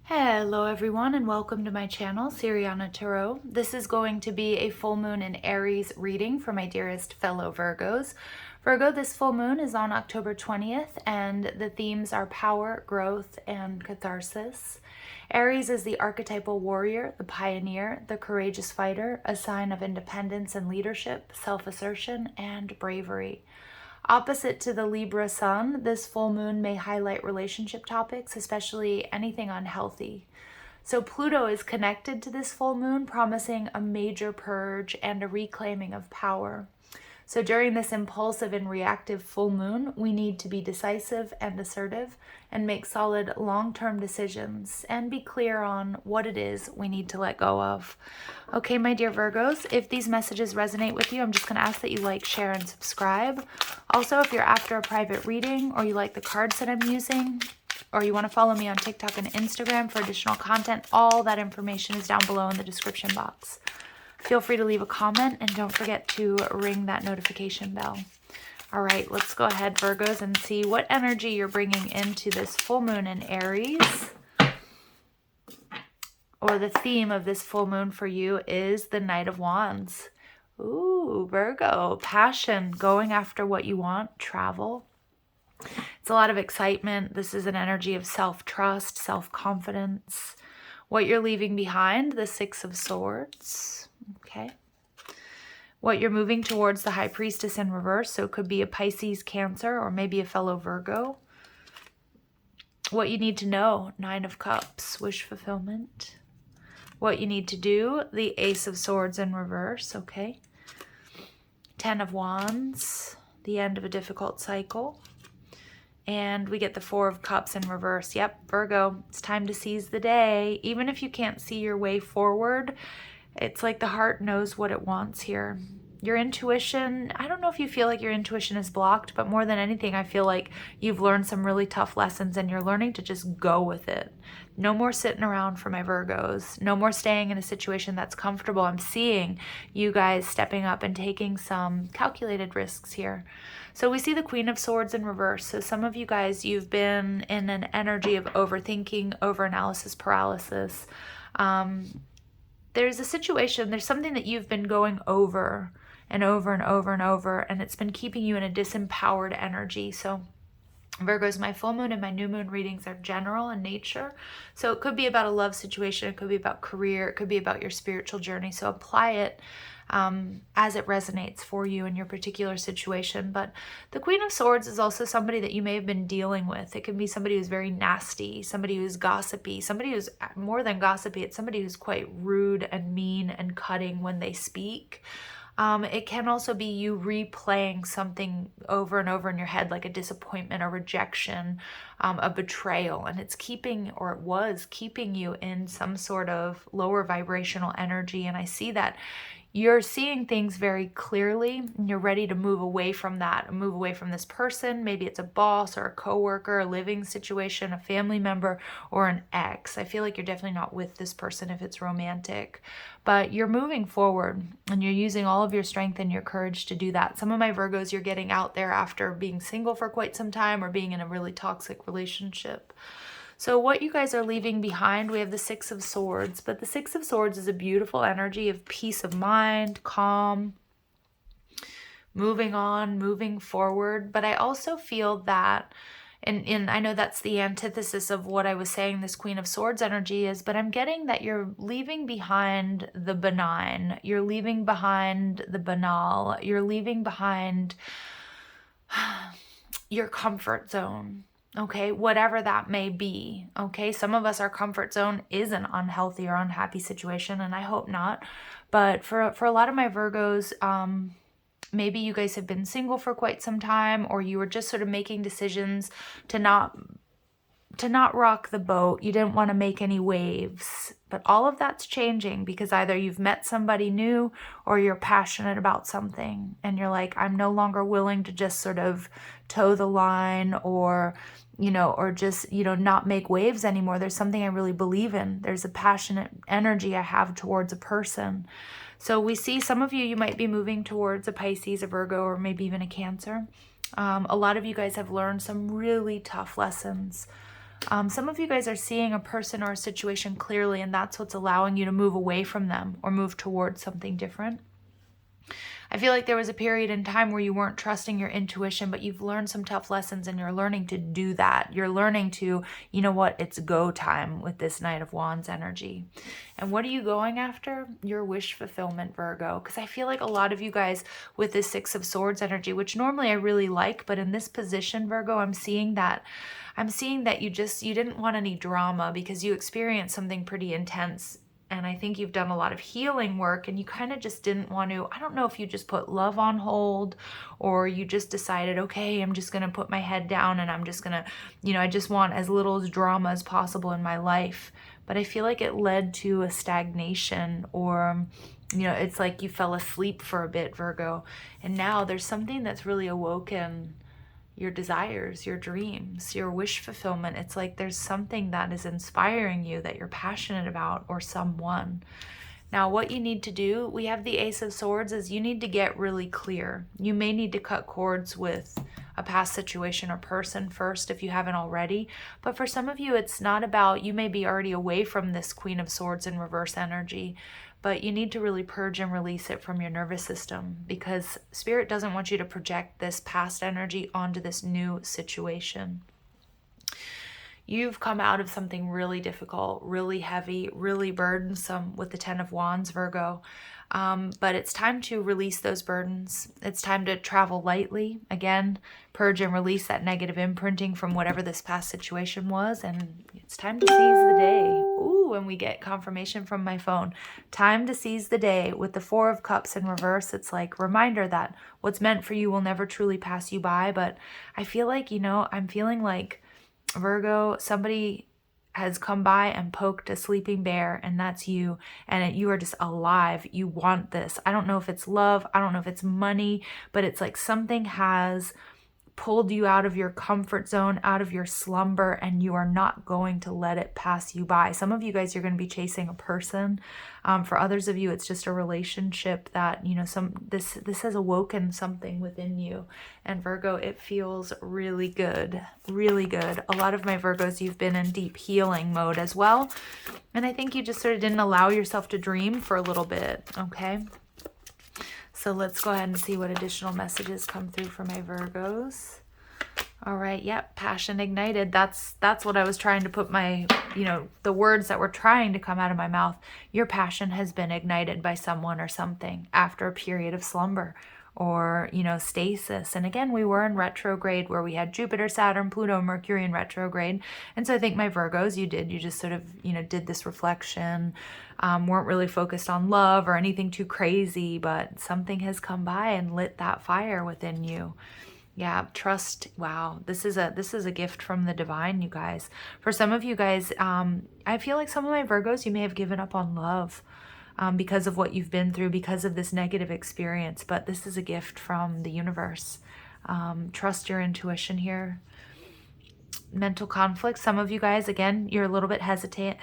Hello everyone and welcome to my channel, Siriana Tarot. This is going to be a full moon in Aries reading for my dearest fellow Virgos. Virgo, this full moon is on October 20th and the themes are power, growth, and catharsis. Aries is the archetypal warrior, the pioneer, the courageous fighter, a sign of independence and leadership, self-assertion, and bravery. Opposite to the Libra Sun, this full moon may highlight relationship topics, especially anything unhealthy. So Pluto is connected to this full moon, promising a major purge and a reclaiming of power. So during this impulsive and reactive full moon, we need to be decisive and assertive and make solid long-term decisions and be clear on what it is we need to let go of. Okay, my dear Virgos, if these messages resonate with you, I'm just going to ask that you like, share, and subscribe. Also, if you're after a private reading or you like the cards that I'm using, or you want to follow me on TikTok and Instagram for additional content, all that information is down below in the description box. Feel free to leave a comment and don't forget to ring that notification bell. All right, let's go ahead, Virgos, and see what energy you're bringing into this full moon in Aries. Or the theme of this full moon for you is the Knight of Wands. Ooh, Virgo, passion, going after what you want, travel. It's a lot of excitement. This is an energy of self-trust, self-confidence. What you're leaving behind, the Six of Swords. Okay. What you're moving towards, the High Priestess in reverse. So it could be a Pisces, Cancer, or maybe a fellow Virgo. What you need to know, Nine of Cups, wish fulfillment. What you need to do, the Ace of Swords in reverse. Okay. Ten of Wands, the end of a difficult cycle. And we get the Four of Cups in reverse. Yep, Virgo, it's time to seize the day. Even if you can't see your way forward, it's like the heart knows what it wants here. Your intuition, I don't know if you feel like your intuition is blocked, but more than anything, I feel like you've learned some really tough lessons and you're learning to just go with it. No more sitting around for my Virgos. No more staying in a situation that's comfortable. I'm seeing you guys stepping up and taking some calculated risks here. So we see the Queen of Swords in reverse. So some of you guys, you've been in an energy of overthinking, overanalysis, paralysis. There's a situation, there's something that you've been going over and over and over and over, and it's been keeping you in a disempowered energy. So Virgos, my full moon and my new moon readings are general in nature. So it could be about a love situation, it could be about career, it could be about your spiritual journey. So apply it as it resonates for you in your particular situation. But the Queen of Swords is also somebody that you may have been dealing with. It can be somebody who's very nasty, somebody who's gossipy, somebody who's more than gossipy. It's somebody who's quite rude and mean and cutting when they speak. It can also be you replaying something over and over in your head, like a disappointment, a rejection, a betrayal, and it's keeping, or it was keeping you in some sort of lower vibrational energy. And I see that you're seeing things very clearly and you're ready to move away from that, move away from this person. Maybe it's a boss or a coworker, a living situation, a family member, or an ex. I feel like you're definitely not with this person if it's romantic, but you're moving forward and you're using all of your strength and your courage to do that. Some of my Virgos, you're getting out there after being single for quite some time or being in a really toxic relationship. So what you guys are leaving behind, we have the Six of Swords, but the Six of Swords is a beautiful energy of peace of mind, calm, moving on, moving forward. But I also feel that, and I know that's the antithesis of what I was saying this Queen of Swords energy is, but I'm getting that you're leaving behind the benign, you're leaving behind the banal, you're leaving behind your comfort zone. Okay, whatever that may be. Okay, some of us, our comfort zone is an unhealthy or unhappy situation, and I hope not. But for a lot of my Virgos, maybe you guys have been single for quite some time, or you were just sort of making decisions to not rock the boat. You didn't want to make any waves. But all of that's changing because either you've met somebody new or you're passionate about something and you're like, I'm no longer willing to just sort of toe the line or, or just, not make waves anymore. There's something I really believe in. There's a passionate energy I have towards a person. So we see some of you might be moving towards a Pisces, a Virgo, or maybe even a Cancer. A lot of you guys have learned some really tough lessons Some of you guys are seeing a person or a situation clearly, and that's what's allowing you to move away from them or move towards something different. I feel like there was a period in time where you weren't trusting your intuition, but you've learned some tough lessons and you're learning to do that. You're learning to, you know what, it's go time with this Knight of Wands energy. And what are you going after? Your wish fulfillment, Virgo. Because I feel like a lot of you guys with this Six of Swords energy, which normally I really like, but in this position, Virgo, I'm seeing that you didn't want any drama because you experienced something pretty intense. And I think you've done a lot of healing work and you kind of just didn't want to, I don't know if you just put love on hold or you just decided, okay, I'm just going to put my head down and I'm just going to, I just want as little drama as possible in my life. But I feel like it led to a stagnation or, it's like you fell asleep for a bit, Virgo. And now there's something that's really awoken your desires, your dreams, your wish fulfillment. It's like there's something that is inspiring you that you're passionate about or someone. Now, what you need to do, we have the Ace of Swords, is you need to get really clear. You may need to cut cords with a past situation or person first if you haven't already. But for some of you, it's not about, you may be already away from this Queen of Swords in reverse energy, but you need to really purge and release it from your nervous system because Spirit doesn't want you to project this past energy onto this new situation. You've come out of something really difficult, really heavy, really burdensome with the Ten of Wands, Virgo. But it's time to release those burdens. It's time to travel lightly. Again, purge and release that negative imprinting from whatever this past situation was. And it's time to seize the day. Ooh, and we get confirmation from my phone. Time to seize the day. With the Four of Cups in reverse, it's like reminder that what's meant for you will never truly pass you by. But I feel like, I'm feeling like Virgo, somebody has come by and poked a sleeping bear, and that's you, and you are just alive. You want this. I don't know if it's love, I don't know if it's money, but it's like something has pulled you out of your comfort zone, out of your slumber, and you are not going to let it pass you by. Some of you guys, you're going to be chasing a person. For others of you, it's just a relationship that, this has awoken something within you. And Virgo, it feels really good, really good. A lot of my Virgos, you've been in deep healing mode as well. And I think you just sort of didn't allow yourself to dream for a little bit, okay? So let's go ahead and see what additional messages come through for my Virgos. All right, yep, passion ignited. That's what I was trying to put my, the words that were trying to come out of my mouth. Your passion has been ignited by someone or something after a period of slumber or, stasis. And again, we were in retrograde where we had Jupiter, Saturn, Pluto, Mercury in retrograde. And so I think my Virgos, you just sort of, did this reflection, weren't really focused on love or anything too crazy, but something has come by and lit that fire within you. Yeah, trust. Wow, this is a gift from the divine, you guys. For some of you guys, I feel like some of my Virgos, you may have given up on love because of what you've been through, because of this negative experience. But this is a gift from the universe. Trust your intuition here. Mental conflict. Some of you guys, again, you're a little bit hesitant,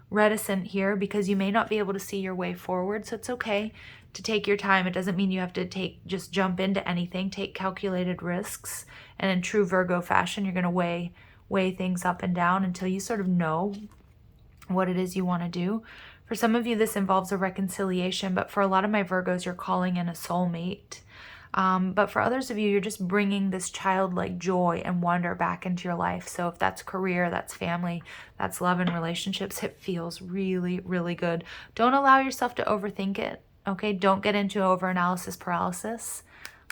reticent here because you may not be able to see your way forward. So it's okay to take your time. It doesn't mean you have to just jump into anything. Take calculated risks. And in true Virgo fashion, you're going to weigh things up and down until you sort of know what it is you want to do. For some of you, this involves a reconciliation, but for a lot of my Virgos, you're calling in a soulmate. But for others of you, you're just bringing this childlike joy and wonder back into your life. So if that's career, that's family, that's love and relationships, it feels really, really good. Don't allow yourself to overthink it, okay? Don't get into overanalysis paralysis.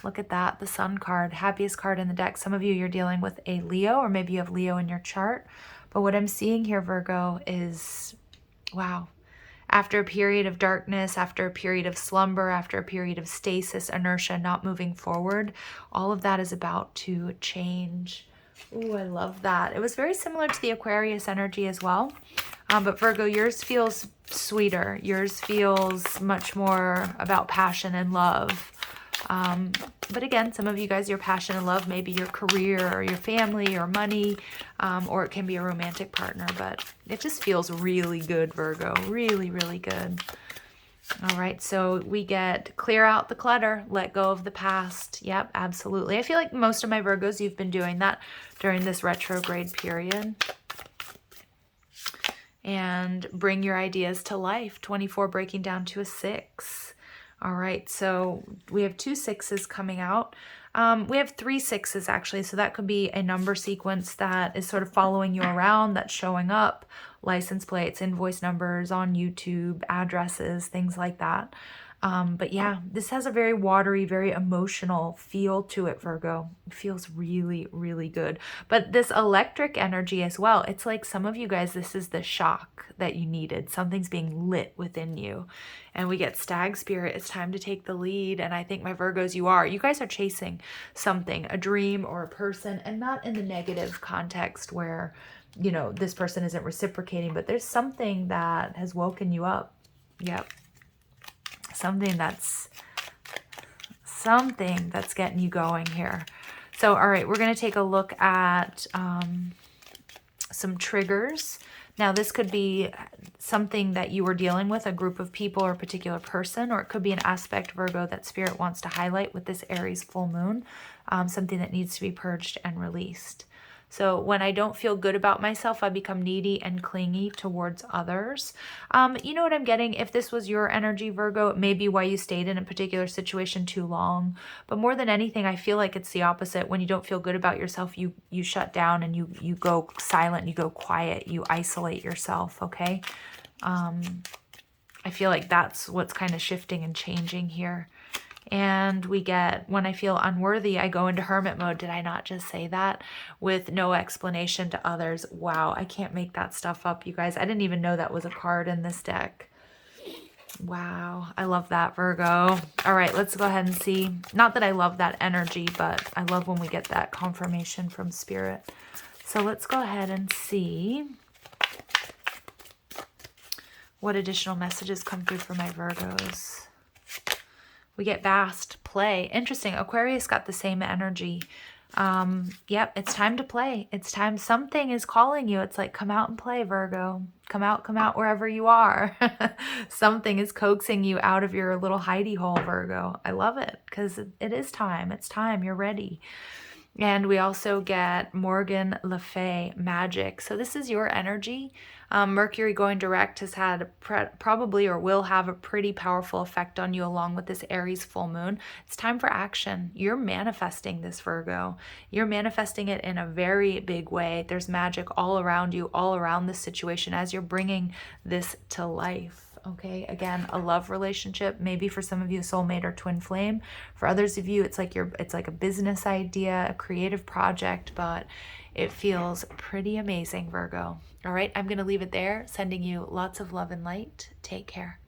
Look at that, the Sun card, happiest card in the deck. Some of you, you're dealing with a Leo, or maybe you have Leo in your chart. But what I'm seeing here, Virgo, is, wow, after a period of darkness, after a period of slumber, after a period of stasis, inertia, not moving forward, all of that is about to change. Ooh, I love that. It was very similar to the Aquarius energy as well. But Virgo, yours feels sweeter. Yours feels much more about passion and love. But again, some of you guys, your passion and love, maybe your career or your family or money, or it can be a romantic partner, but it just feels really good, Virgo. Really, really good. All right, so we get clear out the clutter, let go of the past. Yep, absolutely. I feel like most of my Virgos, you've been doing that during this retrograde period. And bring your ideas to life. 24 breaking down to a 6. All right, so we have 2 6s coming out. We have 3 6s actually, so that could be a number sequence that is sort of following you around, that's showing up, license plates, invoice numbers on YouTube, addresses, things like that. But yeah, this has a very watery, very emotional feel to it, Virgo. It feels really, really good. But this electric energy as well, it's like some of you guys, this is the shock that you needed. Something's being lit within you. And we get Stag Spirit. It's time to take the lead. And I think my Virgos, you guys are chasing something, a dream or a person, and not in the negative context where, you know, this person isn't reciprocating, but there's something that has woken you up. Yep. Something that's getting you going here. So, all right, we're going to take a look at some triggers. Now, this could be something that you were dealing with, a group of people or a particular person, or it could be an aspect, Virgo, that Spirit wants to highlight with this Aries full moon, something that needs to be purged and released. So when I don't feel good about myself, I become needy and clingy towards others. You know what I'm getting? If this was your energy, Virgo, it may be why you stayed in a particular situation too long. But more than anything, I feel like it's the opposite. When you don't feel good about yourself, you shut down and you go silent, you go quiet, you isolate yourself, okay? I feel like that's what's kind of shifting and changing here. And we get, when I feel unworthy, I go into hermit mode. Did I not just say that? With no explanation to others. Wow, I can't make that stuff up, you guys. I didn't even know that was a card in this deck. Wow, I love that, Virgo. All right, let's go ahead and see. Not that I love that energy, but I love when we get that confirmation from Spirit. So let's go ahead and see what additional messages come through for my Virgos. We get vast play. Interesting. Aquarius got the same energy. Yep, it's time to play. It's time. Something is calling you. It's like, come out and play, Virgo. Come out wherever you are. Something is coaxing you out of your little hidey hole, Virgo. I love it because it is time. It's time. You're ready. And we also get Morgan Le Fay, magic. So this is your energy. Mercury going direct has had probably or will have a pretty powerful effect on you along with this Aries full moon. It's time for action. You're manifesting this, Virgo. You're manifesting it in a very big way. There's magic all around you, all around this situation as you're bringing this to life. Okay, again, a love relationship, maybe for some of you, soulmate or twin flame. For others of you, it's like a business idea, a creative project, but it feels pretty amazing, Virgo. All right, I'm going to leave it there, sending you lots of love and light. Take care.